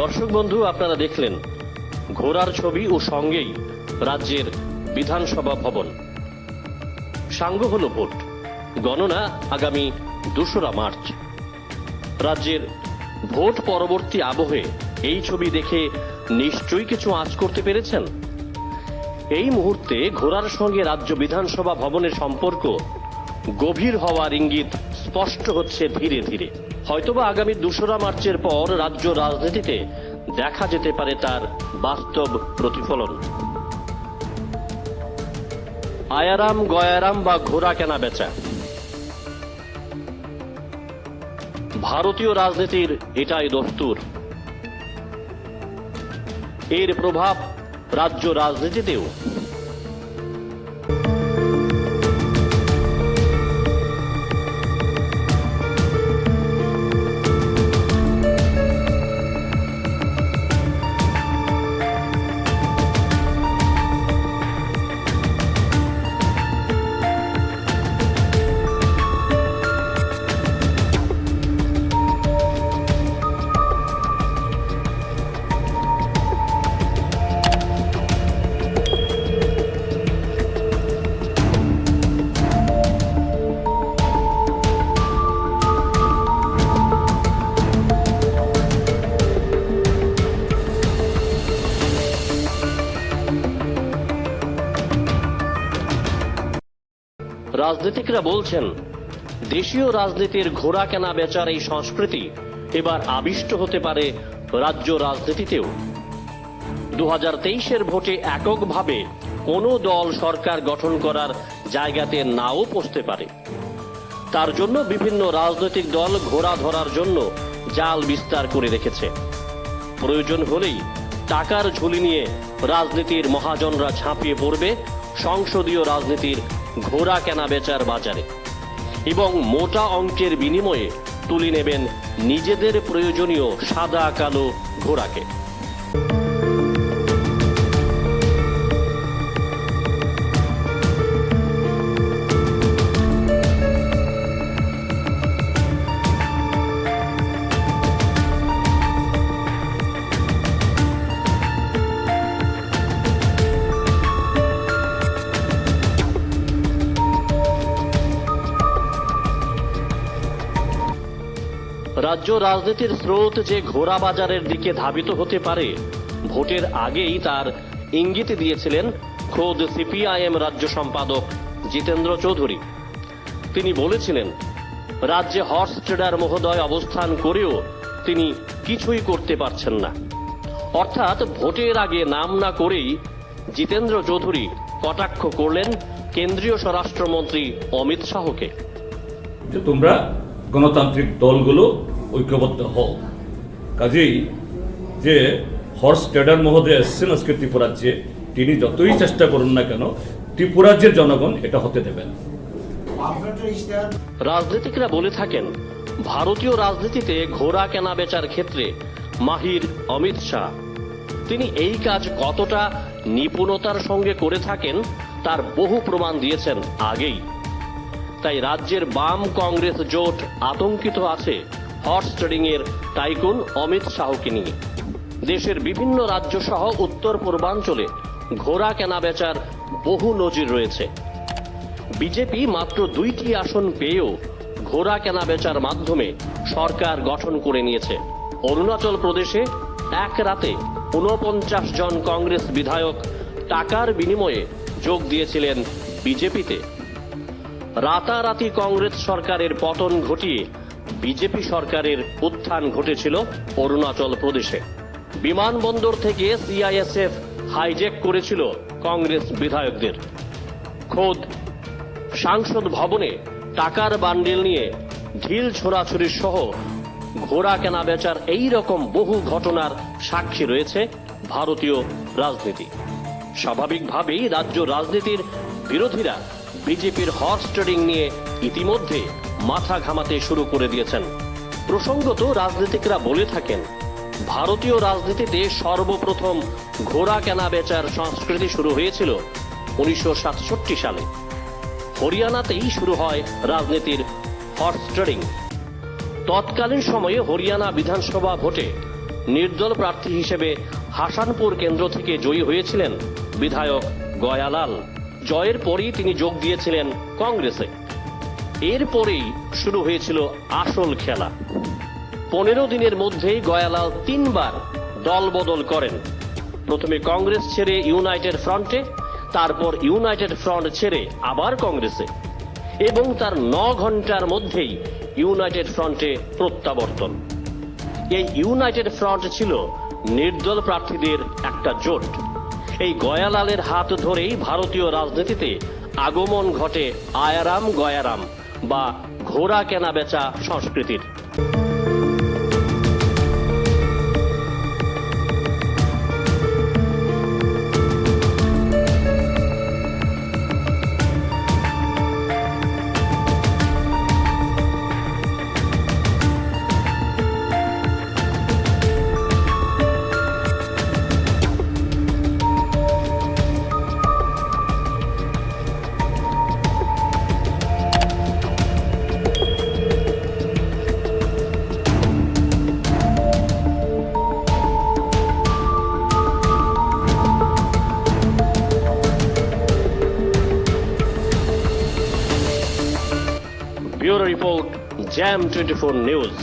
দর্শক বন্ধু, আপনারা দেখলেন ঘোড়ার ছবি ও সঙ্গেই রাজ্যের বিধানসভা ভবন। সাঙ্গ হল ভোট গণনা আগামী ২রা মার্চ। রাজ্যের ভোট পরবর্তী আবহে এই ছবি দেখে নিশ্চয়ই কিছু আঁচ করতে পেরেছেন। এই মুহূর্তে ঘোড়ার সঙ্গে রাজ্য বিধানসভা ভবনের সম্পর্ক গভীর হওয়ার ইঙ্গিত স্পষ্ট হচ্ছে ধীরে ধীরে। হয়তোবা আগামী ২রা মার্চের পর রাজ্য রাজনীতিতে দেখা যেতে পারে তার বাস্তব প্রতিফলন। আয়ারাম গয়ারাম বা ঘোড়া কেনা বেচা, ভারতীয় রাজনীতির এটাই দস্তুর। এর প্রভাব রাজ্য রাজনীতিতেও। রাজনীতিকরা বলছেন, দেশীয় রাজনীতির ঘোড়া কেনা বেচার এই সংস্কৃতি এবার আবিষ্ট হতে পারে রাজ্য রাজনীতিতেও। ২০২৩-এর ভোটে এককভাবে কোনো দল সরকার গঠন করার জায়গাতে নাও পৌঁছতে পারে। তার জন্য বিভিন্ন রাজনৈতিক দল ঘোড়া ধরার জন্য জাল বিস্তার করে রেখেছে। প্রয়োজন হলেই টাকার ঝুলি নিয়ে রাজনীতির মহাজনরা ঝাঁপিয়ে পড়বে সংসদীয় রাজনীতির ঘোড়া কেনা বেচার বাজারে এবং মোটা অঙ্কের বিনিময়ে তুলে নেবেন নিজেদের প্রয়োজনীয় সাদা কালো ঘোড়াকে। রাজ্য রাজনীতির স্রোত যে ঘোড়া বাজারের দিকে ধাবিত হতে পারে, ভোটের আগেই তার ইঙ্গিত দিয়েছিলেন খোদ সিপিআইএম রাজ্য সম্পাদক জিতেন্দ্র চৌধুরী। তিনি বলেছিলেন, রাজ্যে হর্স ট্রেডার মহোদয় অবস্থান করেও তিনি কিছুই করতে পারছেন না। অর্থাৎ ভোটের আগে নাম না করেই জিতেন্দ্র চৌধুরী কটাক্ষ করলেন কেন্দ্রীয় স্বরাষ্ট্রমন্ত্রী অমিত শাহকে। তোমরা গণতান্ত্রিক দলগুলো ঐক্যবদ্ধ হও। কাজেই যে হর্স ট্রেডার মহোদয় এসছেন আজকে ত্রিপুরাজ্যে, তিনি যতই চেষ্টা করুন না কেন ত্রিপুরাজ্যের জনগণ এটা হতে দেবেন। রাজনীতিকরা বলে থাকেন, ভারতীয় রাজনীতিতে ঘোড়া কেনা বেচার ক্ষেত্রে মাহির অমিত শাহ। তিনি এই কাজ কতটা নিপুণতার সঙ্গে করে থাকেন তার বহু প্রমাণ দিয়েছেন আগেই। তাই রাজ্যের বাম কংগ্রেস জোট আতঙ্কিত আছে হর্স ট্রেডিং এর টাইকুন অমিত শাহকে নিয়ে। দেশের বিভিন্ন রাজ্য সহ উত্তর পূর্বাঞ্চলে ঘোড়া কেনা বেচার বহু নজির রয়েছে। বিজেপি মাত্র 2টি আসন পেয়েও ঘোড়া কেনা বেচার মাধ্যমে সরকার গঠন করে নিয়েছে। অরুণাচল প্রদেশে এক রাতে 49 জন কংগ্রেস বিধায়ক টাকার বিনিময়ে যোগ দিয়েছিলেন বিজেপিতে। রাতারাতি কংগ্রেস সরকারের পতন ঘটিয়ে বিজেপি সরকারের উত্থান ঘটেছিল অরুণাচল প্রদেশে। বিমানবন্দর থেকে সিআইএসএফ হাইজ্যাক করেছিল কংগ্রেস বিধায়কদের। খোদ সাংসদ ভবনে টাকার বান্ডিল নিয়ে ঢিল ছোড়াছুরি সহ ঘোড়া কেনা বেচার এই রকম বহু ঘটনার সাক্ষী রয়েছে ভারতীয় রাজনীতি। স্বাভাবিকভাবেই রাজ্য রাজনীতির বিরোধীরা বিজেপির হর্স ট্রেডিং নিয়ে ইতিমধ্যে মাথা ঘামাতে শুরু করে দিয়েছেন। প্রসঙ্গত রাজনীতিকরা বলে থাকেন, ভারতীয় রাজনীতিতে সর্বপ্রথম ঘোড়া কেনা বেচার সংস্কৃতি শুরু হয়েছিল 1967 সালে। হরিয়ানাতেই শুরু হয় রাজনীতির হর্স ট্রেডিং। তৎকালীন সময়ে হরিয়ানা বিধানসভা ভোটে নির্দল প্রার্থী হিসেবে হাসানপুর কেন্দ্র থেকে জয়ী হয়েছিলেন বিধায়ক গয়ালাল। জয়ের পরই তিনি যোগ দিয়েছিলেন কংগ্রেসে। এরপরেই শুরু হয়েছিল আসল খেলা। 15 দিনের মধ্যেই গয়ালাল 3 বার দল বদল করেন। প্রথমে কংগ্রেস ছেড়ে ইউনাইটেড ফ্রন্টে, তারপর ইউনাইটেড ফ্রন্ট ছেড়ে আবার কংগ্রেসে, এবং তার 9 ঘন্টার মধ্যেই ইউনাইটেড ফ্রন্টে প্রত্যাবর্তন। এই ইউনাইটেড ফ্রন্ট ছিল নির্দল প্রার্থীদের একটা জোট। এই গয়ালালের হাত ধরেই ভারতীয় রাজনীতিতে আগমন ঘটে আয়ারাম গয়ারাম বা ঘোড়া কেনা বেচা সংস্কৃতির। Bureau Report, Jam 24 News।